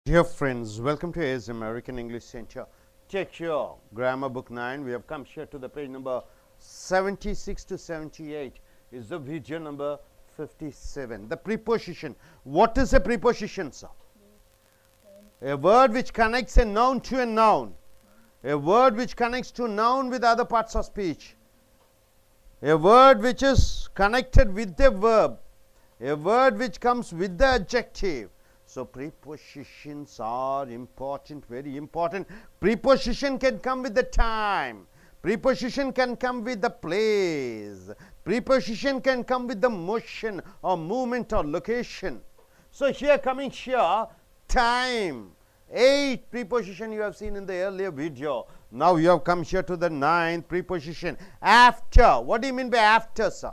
Dear friends, welcome to AS American English Center. Take your grammar book 9. We have come here to the page number 76 to 78 is the video number 57. The preposition. What is a preposition, sir? A word which connects a noun to a noun. A word which connects to noun with other parts of speech. A word which is connected with the verb. A word which comes with the adjective. So prepositions are important, very important. Preposition can come with the time. Preposition can come with the place. Preposition can come with the motion or movement or location. So here coming here, time. 8 preposition you have seen in the earlier video. Now you have come here to the 9th preposition. After. What do you mean by after, sir?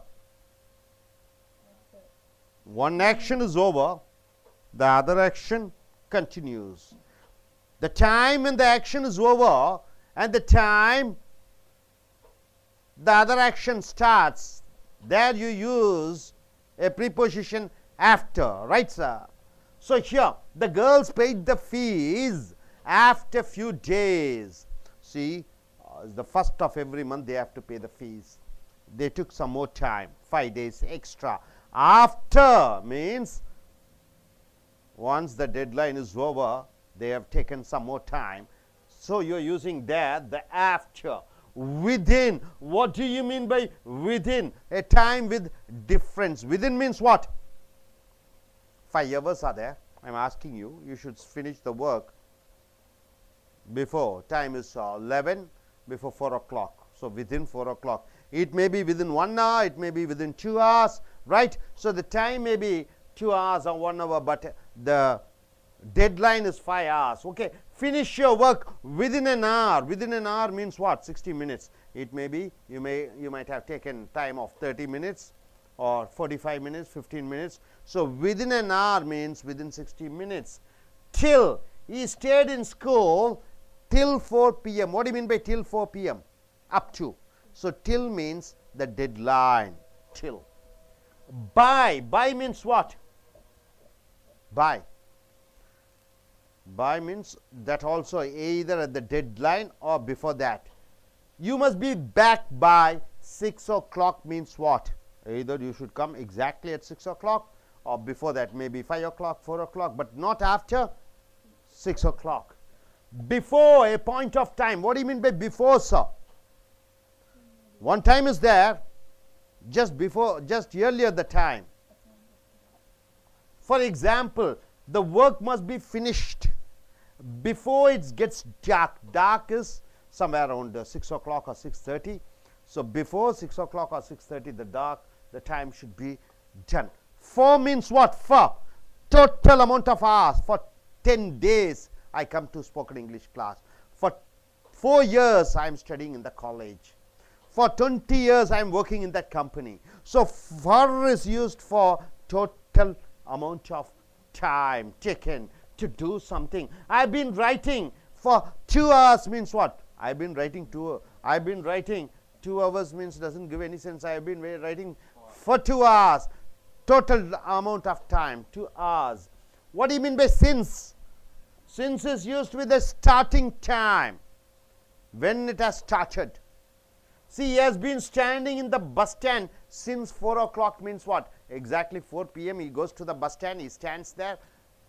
One action is over. The other action continues. The time when the action is over and the time the other action starts, there you use a preposition after, right, sir? So here the girls paid the fees after few days. See, the first of every month they have to pay the fees. They took some more time, 5 days extra. After means once the deadline is over, they have taken some more time. So you are using there the after. Within. What do you mean by within? A time with difference. Within means what? 5 hours are there. I am asking you. You should finish the work before. Time is 11, before 4 o'clock. So within 4 o'clock. It may be within 1 hour. It may be within 2 hours. Right? So the time may be 2 hours or 1 hour, but the deadline is 5 hours. Okay, finish your work within an hour. Within an hour means what? 60 minutes. It may be you might have taken time of 30 minutes or 45 minutes, 15 minutes. So within an hour means within 60 minutes. Till. He stayed in school till 4 p.m. What do you mean by till 4 p.m.? Up to. So till means the deadline. Till. By. By means what? By. By means that also either at the deadline or before that. You must be back by 6 o'clock means what? Either you should come exactly at 6 o'clock or before that, maybe 5 o'clock, 4 o'clock, but not after 6 o'clock. Before a point of time. What do you mean by before, sir? One time is there, just before, just earlier the time. For example, the work must be finished before it gets dark. Dark is somewhere around 6 o'clock or 6:30. So before 6 o'clock or 6:30, the time should be done. For means what? For. Total amount of hours. For 10 days, I come to spoken English class. For 4 years, I am studying in the college. For 20 years, I am working in that company. So for is used for total amount of time taken to do something. I have been writing for 2 hours means what? I have been writing 2 hours means doesn't give any sense. I have been writing for 2 hours. Total amount of time, 2 hours. What do you mean by since? Since is used with the starting time. When it has started. See, he has been standing in the bus stand since 4 o'clock means what? Exactly 4 p.m. he goes to the bus stand, he stands there.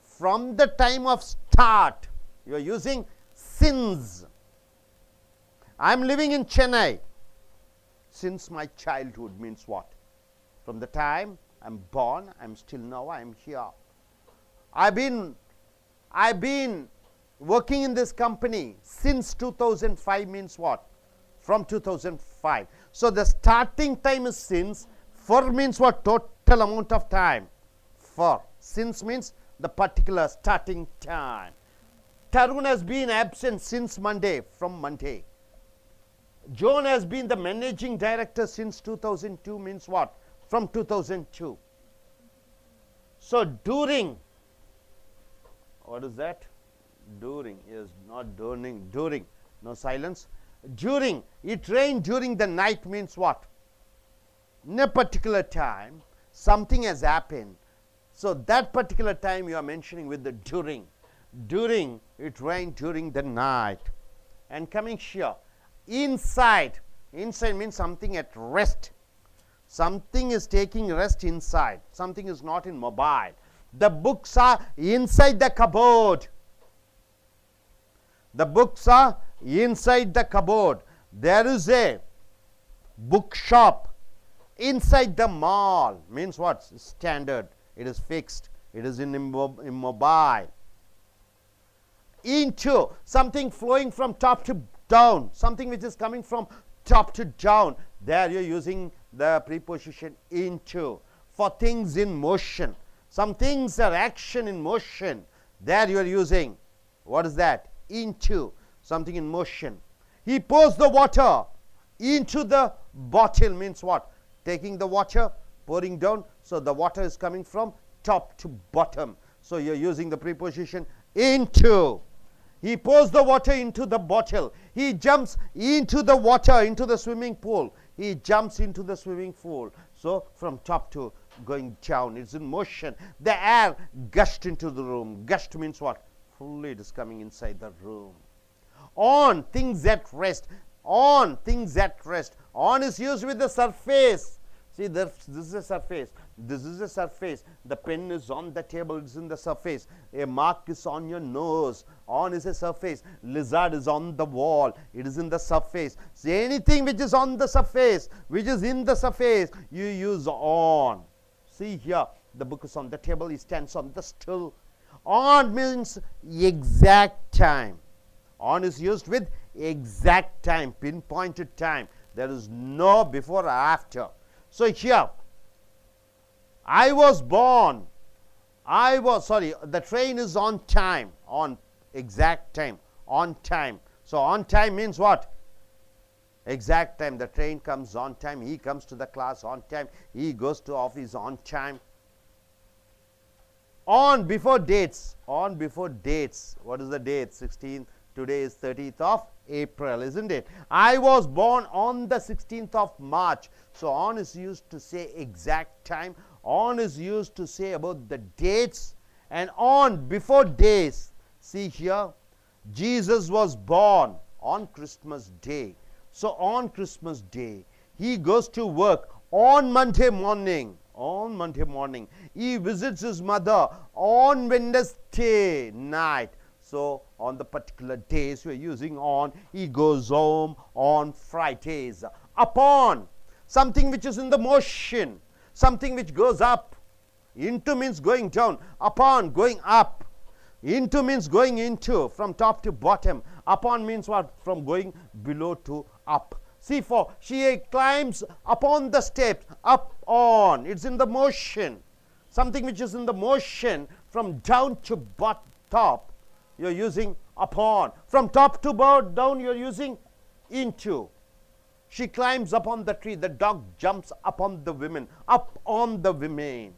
From the time of start, you are using since. I am living in Chennai. Since my childhood means what? From the time I am born, I am still now, I am here. I've been working in this company since 2005 means what? From 2005. So the starting time is since. For means what? Total amount of time. For. Since means the particular starting time. Tarun has been absent since Monday. From Monday. John has been the managing director since 2002 means what? From 2002. So during. What is that? During is not during. During. No silence. During. It rained during the night means what? In a particular time, something has happened. So that particular time you are mentioning with the during. it rained during the night. And coming here, inside. Inside means something at rest. Something is taking rest inside. Something is not in mobile. The books are inside the cupboard. The books are inside the cupboard. There is a bookshop inside the mall. Means what? Standard. It is fixed. It is immobile. Into, something flowing from top to down. Something which is coming from top to down. There you are using the preposition into. For things in motion. Some things are action in motion. There you are using, what is that? Into, something in motion. He pours the water into the bottle. Means what? Taking the water, pouring down. So the water is coming from top to bottom. So you are using the preposition into. He pours the water into the bottle. He jumps into the water, into the swimming pool. He jumps into the swimming pool. So from top to going down, it's in motion. The air gushed into the room. Gushed means what? Fully it is coming inside the room. On, things at rest. On, things at rest. On is used with the surface. See, this is a surface. This is a surface. The pen is on the table. It's in the surface. A mark is on your nose. On is a surface. Lizard is on the wall. It is in the surface. See, anything which is on the surface, which is in the surface, you use on. See here, the book is on the table. He stands on the stool. On means exact time. On is used with exact time, pinpointed time. There is no before or after. So here, I was born. The train is on time, on exact time, on time. So on time means what? Exact time. The train comes on time. He comes to the class on time. He goes to office on time. On before dates. On before dates. What is the date? 16th. Today is 30th of April, isn't it? I was born on the 16th of March. So on is used to say exact time. On is used to say about the dates. And on before days. See here, Jesus was born on Christmas Day. So on Christmas Day, he goes to work on Monday morning. On Monday morning. He visits his mother on Wednesday night. So on the particular days we are using on. He goes home on Fridays. Upon, something which is in the motion, something which goes up. Into means going down. Upon, going up. Into means going into, from top to bottom. Upon means what? From going below to up. See, for she climbs upon the steps. Up, on. It's in the motion. Something which is in the motion from down to top. You're using upon. From top to down, you're using into. She climbs upon the tree. The dog jumps upon the women. Up on the women.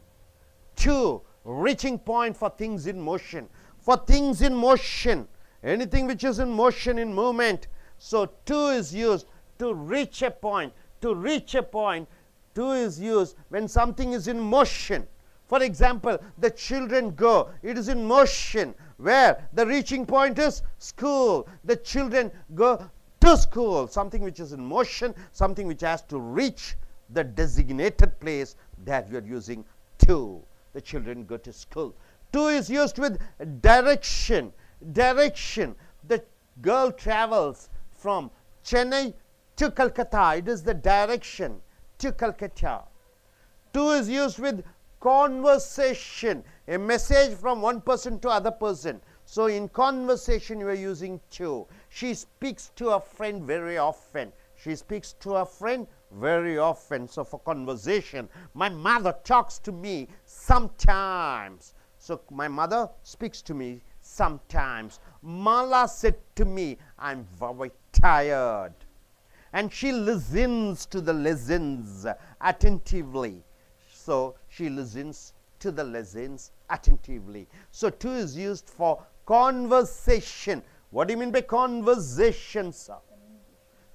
To, reaching point for things in motion. For things in motion. Anything which is in motion, in movement. So to is used to reach a point. To reach a point. To is used when something is in motion. For example, the children go. It is in motion. Where the reaching point is school. The children go to school. Something which is in motion, something which has to reach the designated place, that we are using to. The children go to school. To is used with direction. Direction. The girl travels from Chennai to Calcutta. It is the direction to Calcutta. To is used with conversation, a message from one person to other person. So in conversation you are using to. She speaks to a friend very often. She speaks to a friend very often. So for conversation, my mother talks to me sometimes. So my mother speaks to me sometimes. Mala said to me, I'm very tired. And she listens to the lessons attentively. So she listens to the lessons attentively. So to is used for conversation. What do you mean by conversation, sir?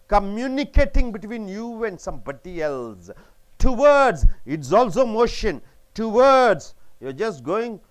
Communicating between you and somebody else. Towards, it's also motion. Towards, you're just going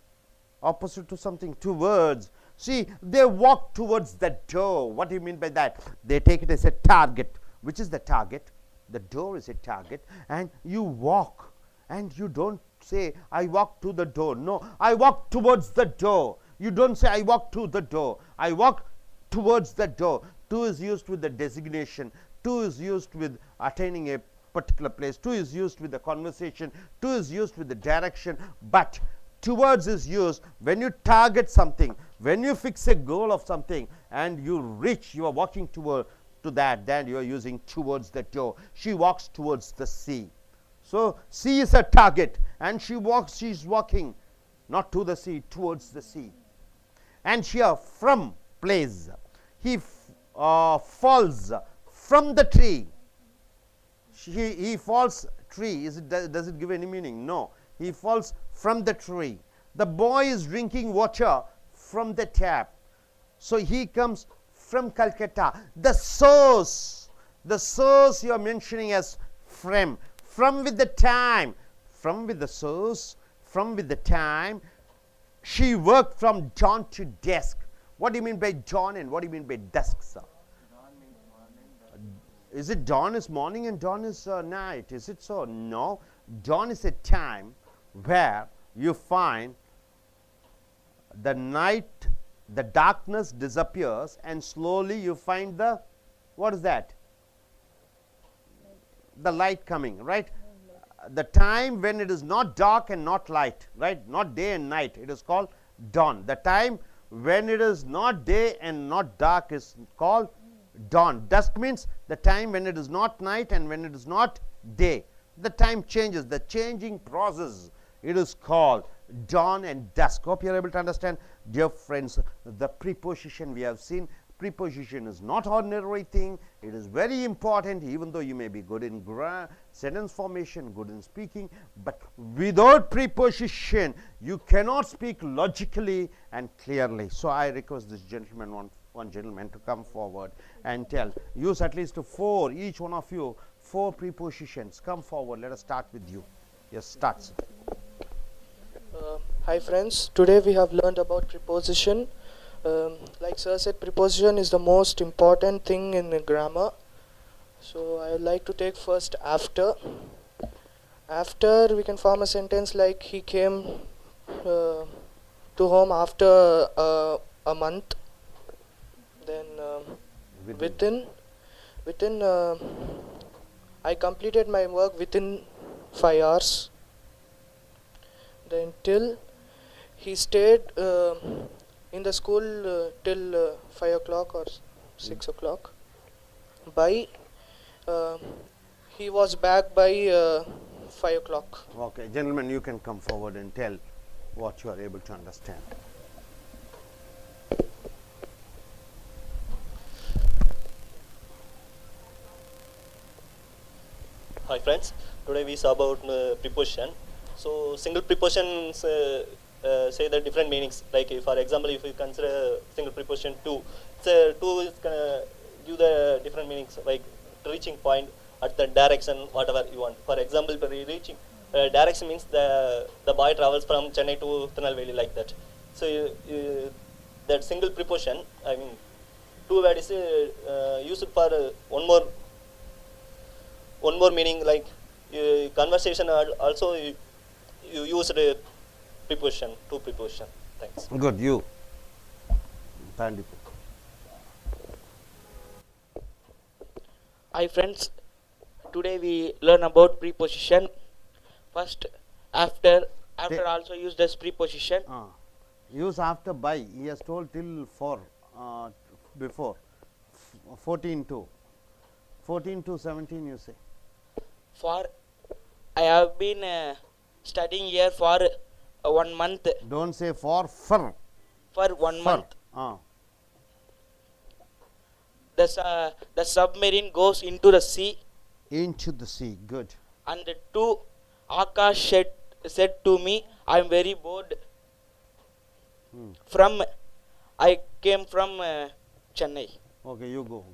opposite to something. Towards. See, they walk towards the door. What do you mean by that? They take it as a target. Which is the target? The door is a target, and you walk, and you don't say, I walk to the door. No, I walk towards the door. You don't say, I walk to the door. I walk towards the door. To is used with the designation. To is used with attaining a particular place. To is used with the conversation. To is used with the direction. But towards is used when you target something, when you fix a goal of something and you reach, you are walking toward to that, then you are using towards the door. She walks towards the sea. So sea is a target, and she is walking not to the sea, towards the sea. And here, from place, he falls from the tree. He falls tree. Does it give any meaning? No. He falls from the tree. The boy is drinking water from the tap. So he comes from Calcutta. The source you are mentioning as from with the time, from with the source, from with the time. She worked from dawn to dusk. What do you mean by dawn and what do you mean by dusk, sir? Dawn means morning. Is it dawn is morning and dawn is night? Is it so? No. Dawn is a time where you find the night, the darkness disappears, and slowly you find the, what is that? The light coming, right? The time when it is not dark and not light, right? Not day and night, it is called dawn. The time when it is not day and not dark is called dawn. Dusk means the time when it is not night and when it is not day. The time changes, the changing process. It is called dawn and dusk. Hope you are able to understand. Dear friends, the preposition we have seen. Preposition is not ordinary thing. It is very important, even though you may be good in sentence formation, good in speaking, but without preposition you cannot speak logically and clearly. So I request this gentleman, one gentleman, to come forward and tell. Use at least 4, each one of you, 4 prepositions. Come forward. Let us start with you. Yes, starts. Hi friends, today we have learned about preposition. Like sir said, preposition is the most important thing in the grammar. So I would like to take first after. After, we can form a sentence like he came to home after a month. Then within I completed my work within 5 hours. Then till, he stayed in the school till 5 o'clock or 6 o'clock. By he was back by 5 o'clock. Okay, gentlemen, you can come forward and tell what you are able to understand. Hi friends, today we saw about preposition. So single prepositions say the different meanings. Like for example, if you consider single preposition to, so to is gonna give the different meanings, like reaching point, at the direction, whatever you want. For example, reaching direction means the boy travels from Chennai to Tirunelveli, like that. So that single preposition, I mean, two word is used for one more meaning, like conversation. Also you use the preposition, two preposition. Thanks. Good, you. Pandit. Hi friends, today we learn about preposition. First, after also used as preposition. Use after by. He has told till for before 14 to 17 you say. For, I have been studying here for 1 month. Don't say for 1 month. The submarine goes into the sea. Into the sea, good. And two, Akash said to me, I am very bored. I came from Chennai. Okay, you go.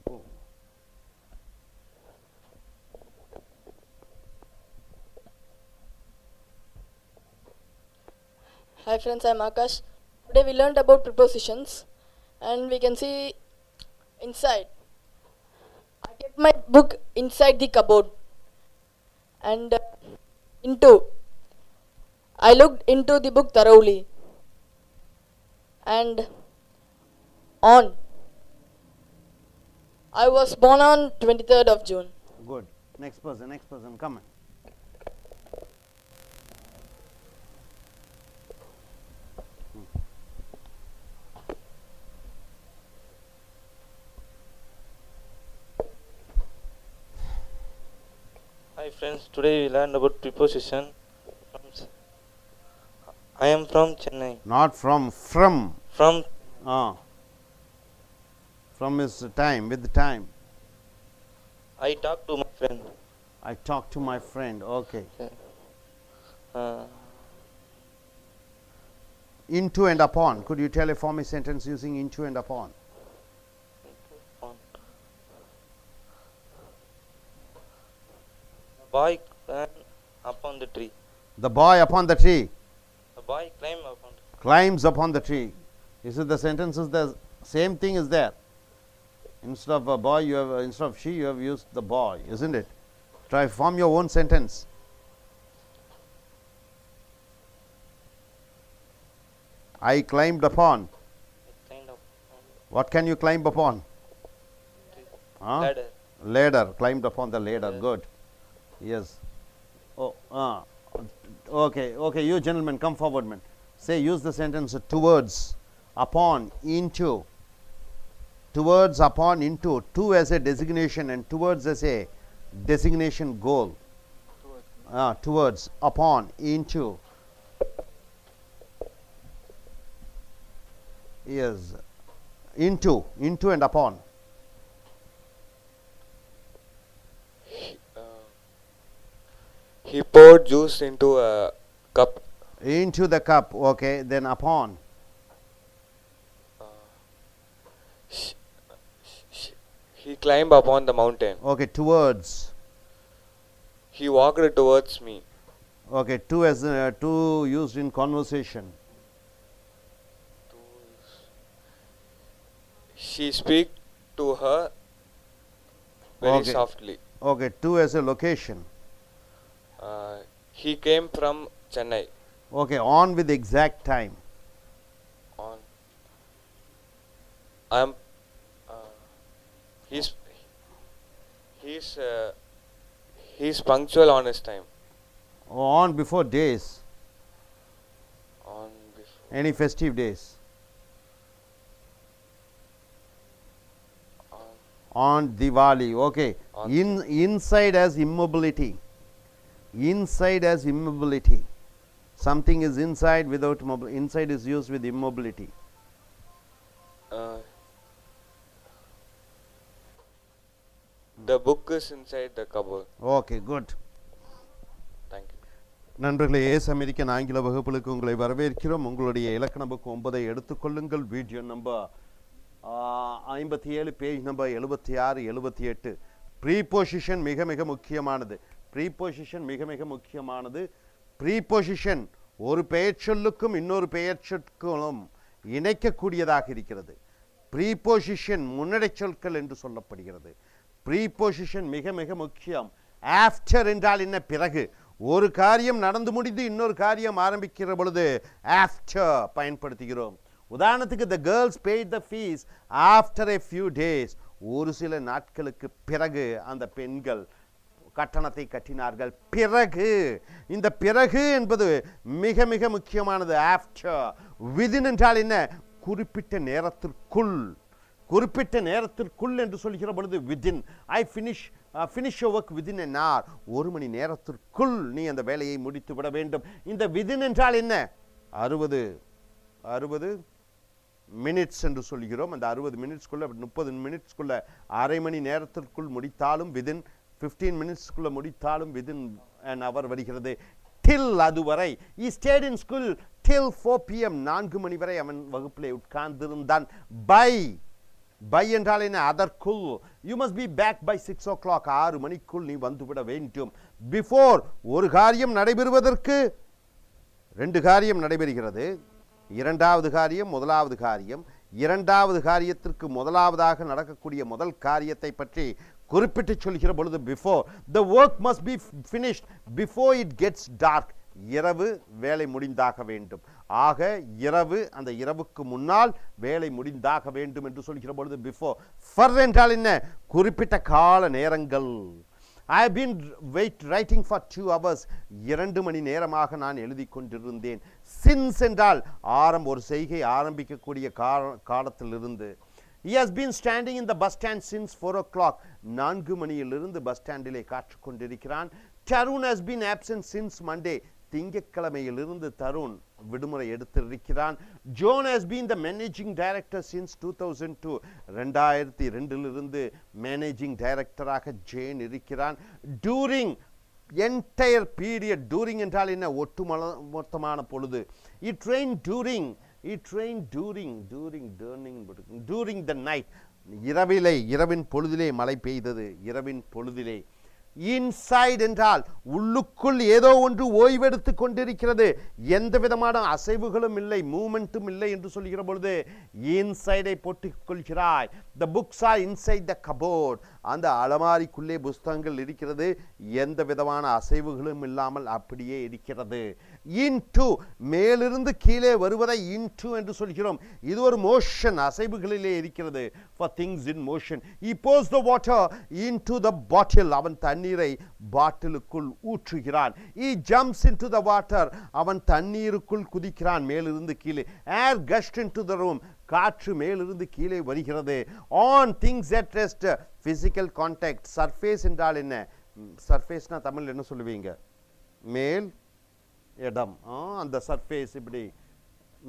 Hi friends, I am Akash. Today we learned about prepositions. and we can see inside. I kept my book inside the cupboard, and I looked into the book thoroughly, and on. I was born on 23rd of June. Good. Next person, come on. Hi friends, today we learned about preposition. I am from Chennai. Not from. From. From is time, with the time. I talk to my friend. I talk to my friend, okay. Into and upon. Could you tell a form a sentence using into and upon? The boy climbed upon the tree. The boy upon the tree. The boy Climbs upon the tree. Is it the sentence is the same thing is there? Instead of a boy, you have instead of she, you have used the boy, isn't it? Try form your own sentence. I climbed upon. What can you climb upon? Ladder. Ladder. Climbed upon the ladder. Yes. Good. Yes. Oh. Okay. Okay. You gentlemen, come forward, man. Say, use the sentence towards, upon, into. Towards, upon, into. To as a designation and towards as a designation goal. Towards, upon, into. Yes. Into and upon. He poured juice into a cup. Into the cup, okay. Then upon. He climbed upon the mountain. Okay, towards. He walked towards me. Okay, to as to used in conversation. She speak to her very softly. Okay, to as a location. He came from Chennai. Okay, on with exact time. On. I'm. He's punctual on his time. On before days. On before. Any festive days. On Diwali. Okay. On Inside as immobility. Inside as immobility. Something is inside without mobility. Inside is used with immobility. The book is inside the cupboard. Okay, good. Thank you. நண்பர்களே, ace American ஆங்கில வகுப்புகளுக்கு உங்களை வரவேற்கிறோம். உங்களுடைய இலக்கண book 9 எடுத்துக்கொள்ளுங்கள். Video number 57, page number 76, 78. Preposition மிக மிக முக்கியமானது. ப்ரீபொசிஷன் மிக மிக முக்கியமானது. ப்ரீபொசிஷன் ஒரு பெயர்ச்சொல்லுக்கும் இன்னொரு பெயர்ச்சொற்களும் இணைக்கக்கூடியதாக இருக்கிறது. ப்ரீபொசிஷன் முன்னடை சொற்கள் என்று சொல்லப்படுகிறது. ப்ரீபொசிஷன் மிக மிக முக்கியம். ஆஃப்டர் என்றால் என்ன? பிறகு. ஒரு காரியம் நடந்து முடிந்து இன்னொரு காரியம் ஆரம்பிக்கிற பொழுது ஆஃப்டர் பயன்படுத்துகிறோம். உதாரணத்துக்கு the girls paid the fees after a few days. ஒரு சில நாட்களுக்கு பிறகு அந்த பெண்கள் கட்டணத்தை கட்டினார்கள். பிறகு. இந்த பிறகு என்பது மிக மிக முக்கியமானது. ஆஃப்டர். விதின் என்றால் என்ன? குறிப்பிட்ட நேரத்திற்குள். குறிப்பிட்ட நேரத்திற்குள் என்று சொல்கிற பொழுது within. I finish your work within an hour. ஒரு மணி நேரத்திற்குள் நீ அந்த வேலையை முடித்து விட வேண்டும். இந்த விதின் என்றால் என்ன? 60 மினிட்ஸ் என்று சொல்கிறோம். அந்த 60 மினிட்ஸ்க்குள்ள 30 மினிட்ஸ்க்குள்ள அரை மணி நேரத்திற்குள் முடித்தாலும் விதின், 15 மினிட்ஸ்க்குள்ள முடித்தாலும் விதின் an hour வருகிறது. till அதுவரை. he stayed in school till 4 pm. 4 மணி வரை அவன் வகுப்பிலே உட்கார்ந்திருந்தான். by என்றால் என்ன? அதற்குள். you must be back by 6 o'clock. 6 மணிக்குள் நீ வந்துவிட வேண்டும். before ஒரு காரியம் நடைபெறுவதற்கு 2 காரியம் நடைபெறுகிறது. இரண்டாவது காரியம், முதலாவது காரியம். இரண்டாவது காரியத்திற்கு முதலாவதாக நடக்கக்கூடிய முதல் காரியத்தை பற்றி குறிப்பிட்டு சொல்கிற பொழுது before the work must be finished before it gets dark. இரவு வேலை முடிந்தாக வேண்டும். ஆக இரவு அந்த இரவுக்கு முன்னால் வேலை முடிந்தாக வேண்டும் என்று சொல்கிற பொழுது before. for என்றால் என்ன? குறிப்பிட்ட கால நேரங்கள். I have been writing for 2 hours. 2 மணி நேரமாக நான் எழுதி கொண்டிருந்தேன். since என்றால் ஒரு செய்கை ஆரம்பிக்கக்கூடிய காலத்திலிருந்து. He has been standing in the bus stand since 4 o'clock. 4 மணியிலிருந்து பஸ் ஸ்டாண்டிலே காற்று கொண்டிருக்கிறான். Tarun has been absent since Monday. திங்கட்கிழமையிலிருந்து Tarun விடுமுறை எடுத்திருக்கிறான். John has been the managing director since 2002. 2002 managing டைரக்டராக ஜேன் இருக்கிறான். During entire period. during என்றால் என்ன? மொத்தமான பொழுது. It rained during the night. இரவின் பொழுதிலே மழை பெய்தது. இரவின் பொழுதிலே. இன்சைட் என்றால் உள்ளுக்குள் ஏதோ ஒன்று ஓய்வெடுத்து கொண்டிருக்கிறது. எந்த விதமான அசைவுகளும் இல்லை, மூமெண்ட்டும் இல்லை என்று சொல்கிற பொழுது இன்சைடை போட்டுக் கொள்கிறாய். the books are inside the cupboard. அந்த அலமாரிக்குள்ளே புஸ்தகங்கள் இருக்கிறது. எந்த விதமான அசைவுகளும் இல்லாமல் அப்படியே இருக்கிறது. into மேலிருந்து கீழே வருவதை into என்று சொல்கிறோம். இது ஒரு மோஷன், அசைவுகளிலே இருக்கிறது. for things in motion. he pours the water into the bottle. அவன் தண்ணீரை பாட்டிலுக்குள் ஊற்றுகிறான். he jumps into the water. அவன் தண்ணீருக்குள் குதிக்கிறான் மேலிருந்து கீழே. air gushed into the room. காற்று மேலிருந்து கீழே வருகிறது. on things at rest. physical contact. surface என்றால் என்ன? சர்ஃபேஸ்னா தமிழ் என்ன சொல்லுவீங்க? மேல் இடம். அந்த சர்ஃபேஸ் இப்படி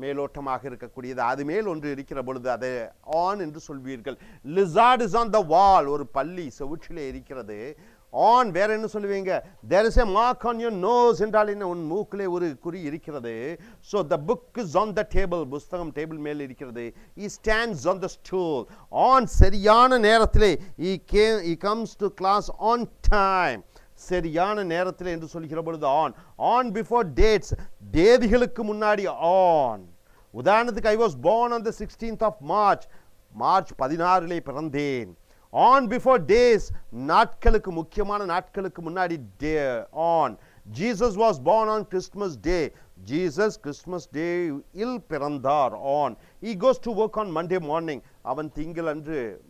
மேலோட்டமாக இருக்கக்கூடியது. அது மேல் ஒன்று இருக்கிற பொழுது அதை on என்று சொல்வீர்கள். lizard is on the wall. ஒரு பல்லி செவுற்றிலே இருக்கிறது. on வேற என்ன சொல்லுவீங்க? there is a mark on your nose என்றால் என்ன? உன் மூக்கிலே ஒரு குறி இருக்கிறது. so the book is on the table. புஸ்தகம் டேபிள் மேல் இருக்கிறது. he stands on the stool. on சரியான நேரத்திலே. he comes to class on time. சரியான நேரத்தில் என்று சொல்கிற பொழுது on before dates. தேதிகளுக்கு முன்னாடி on. உதாரணத்துக்கு I was born on the 16th of March. March 16 பிறந்தேன். on before days. நாட்களுக்கு, முக்கியமான நாட்களுக்கு முன்னாடி on. Jesus was born on Christmas Day. Jesus Christmas Day இல் பிறந்தார். on. he goes to work on Monday morning. அவன் திங்கள் அன்று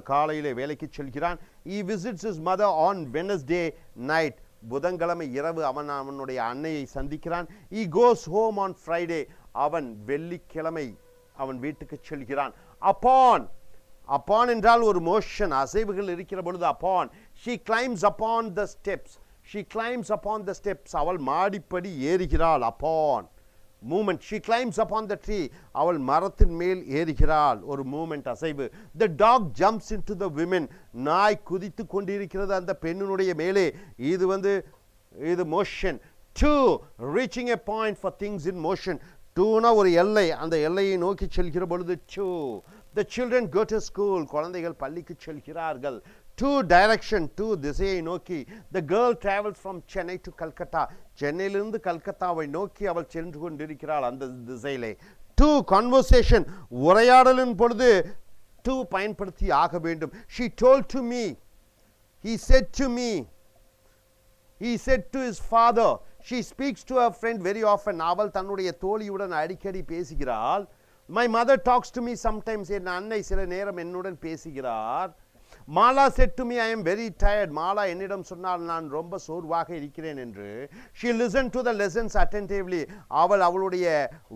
காலையிலே வேலைக்கு செல்கிறான். he visits his mother on Wednesday night. புதன்கிழமை இரவு அவனுடைய அன்னையை சந்திக்கிறான். he goes home on Friday. அவன் வெள்ளிக்கிழமை அவன் வீட்டுக்கு செல்கிறான். upon என்றால் ஒரு மோஷன், அசைவுகள் இருக்கிற பொழுது upon. she climbs upon the steps. அவள் மாடிப்படி ஏறுகிறாள். upon movement. she climbs upon the tree. அவள் மரத்தின் மேல் ஏறுகிறாள். ஒரு மூமெண்ட், அசைவு. the dog jumps into the women. நாய் குதித்து கொண்டிருக்கிறது அந்த பெண்ணினுடைய மேலே. இது motion. to reaching a point for things in motion. toனா ஒரு எல்லை, அந்த எல்லையை நோக்கி செல்கிற பொழுது to. the children go to school. குழந்தைகள் பள்ளிக்கு செல்கிறார்கள். to direction. to திசையை நோக்கி. the girl travels from Chennai to Calcutta. சென்னையிலிருந்து கல்கத்தாவை நோக்கி அவள் சென்று கொண்டிருக்கிறாள் அந்த திசையிலே. to conversation. உரையாடலின் பொழுது to பயன்படுத்தி ஆக வேண்டும். she told to me. he said to me. he said to his father. she speaks to her friend very often. அவள் தன்னுடைய தோழியுடன் அடிக்கடி பேசுகிறாள். my mother talks to me sometimes. என் அன்னை சில நேரம் என்னுடன் பேசுகிறார். Mala said to me, I am very tired. Mala என்னிடம் சொன்னால் நான் ரொம்ப சோர்வாக இருக்கிறேன் என்று. she listened to the lessons attentively. அவளுடைய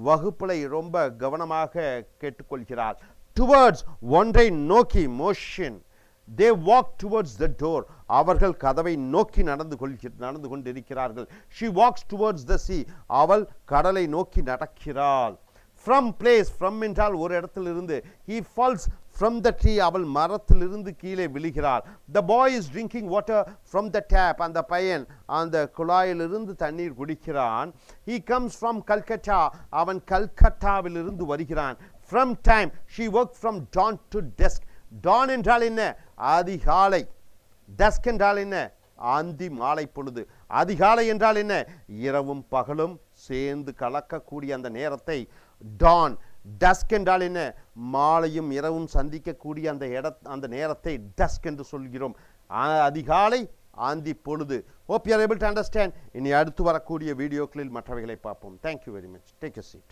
வகுப்புகளை ரொம்ப கவனமாக கேட்டுக்கொள்கிறாள். towards ஒன்றை நோக்கி motion. they walk towards the door. அவர்கள் கதவை நோக்கி நடந்து கொண்டிருக்கிறார்கள். she walks towards the sea. அவள் கடலை நோக்கி நடக்கிறாள். from place. from என்றால் ஒரு இடத்திலிருந்து. he falls from the tree. அவள் மரத்திலிருந்து கீழே விழுகிறாள். the boy is drinking water from the tap. அந்த பையன் அந்த குழாயிலிருந்து தண்ணீர் குடிக்கிறான். he comes from Calcutta. அவன் கல்கத்தாவிலிருந்து வருகிறான். from time. she worked from dawn to dusk. dawn என்றால் என்ன? அதிகாலை. dusk என்றால் என்ன? அந்தி மாலை பொழுது. அதிகாலை என்றால் என்ன? இரவும் பகலும் சேர்ந்து கலக்கக்கூடிய அந்த நேரத்தை dawn. டஸ்க் என்றால் என்ன? மாலையும் இரவும் சந்திக்கக்கூடிய அந்த நேரத்தை டஸ்க் என்று சொல்கிறோம். அதிகாலை, ஆந்தி பொழுது. Hope you are able to understand. இனி அடுத்து வரக்கூடிய வீடியோக்களில் மற்றவைகளை பார்ப்போம். Thank you very much. Take a seat.